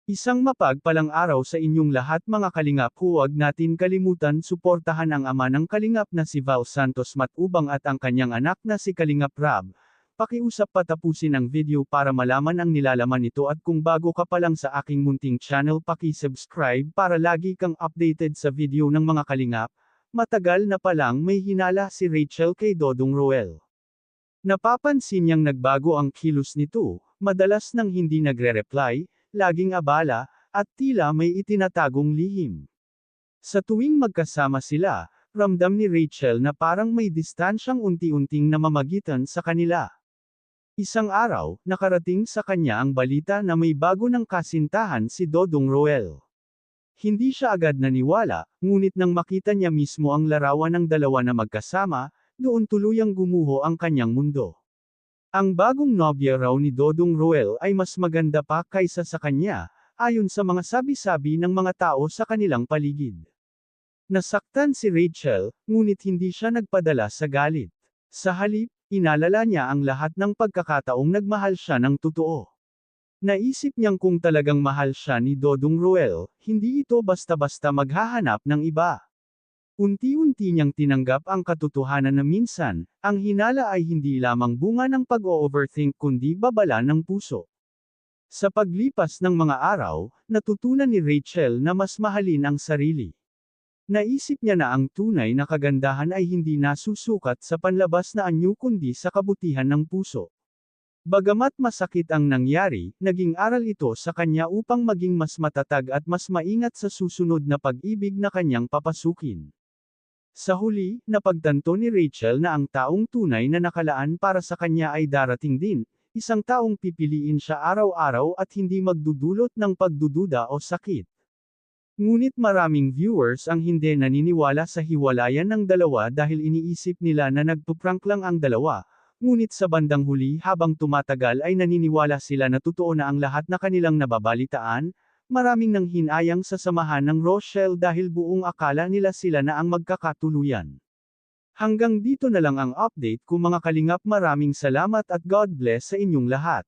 Isang mapagpalang araw sa inyong lahat mga kalingap, huwag natin kalimutan suportahan ang ama ng kalingap na si Val Santos Matubang at ang kanyang anak na si Kalingap Rab. Pakiusap patapusin ang video para malaman ang nilalaman nito at kung bago ka pa lang sa aking munting channel paki-subscribe para lagi kang updated sa video ng mga kalingap. Matagal na palang may hinala si Rachel kay Dodong Roel. Napapansin niyang nagbago ang kilos nito, madalas nang hindi nagre-reply, laging abala, at tila may itinatagong lihim. Sa tuwing magkasama sila, ramdam ni Rachel na parang may distansyang unti-unting namamagitan sa kanila. Isang araw, nakarating sa kanya ang balita na may bago ng kasintahan si Dodong Roel. Hindi siya agad naniwala, ngunit nang makita niya mismo ang larawan ng dalawa na magkasama, doon tuluyang gumuho ang kanyang mundo. Ang bagong nobya raw ni Dodong Roel ay mas maganda pa kaysa sa kanya, ayon sa mga sabi-sabi ng mga tao sa kanilang paligid. Nasaktan si Rachel, ngunit hindi siya nagpadala sa galit. Sa halip, inalala niya ang lahat ng pagkakataong nagmahal siya ng totoo. Naisip niyang kung talagang mahal siya ni Dodong Roel, hindi ito basta-basta maghahanap ng iba. Unti-unti niyang tinanggap ang katotohanan na minsan, ang hinala ay hindi lamang bunga ng pag-o-overthink kundi babala ng puso. Sa paglipas ng mga araw, natutunan ni Rachel na mas mahalin ang sarili. Naisip niya na ang tunay na kagandahan ay hindi nasusukat sa panlabas na anyo kundi sa kabutihan ng puso. Bagamat masakit ang nangyari, naging aral ito sa kanya upang maging mas matatag at mas maingat sa susunod na pag-ibig na kanyang papasukin. Sa huli, napagtanto ni Rachel na ang taong tunay na nakalaan para sa kanya ay darating din, isang taong pipiliin siya araw-araw at hindi magdudulot ng pagdududa o sakit. Ngunit maraming viewers ang hindi naniniwala sa hiwalayan ng dalawa dahil iniisip nila na nagpuprank lang ang dalawa, ngunit sa bandang huli habang tumatagal ay naniniwala sila na totoo na ang lahat na kanilang nababalitaan. Maraming nang hinayang sa samahan ng Rochelle dahil buong akala nila sila na ang magkakatuluyan. Hanggang dito na lang ang update ko mga kalingap, maraming salamat at God bless sa inyong lahat.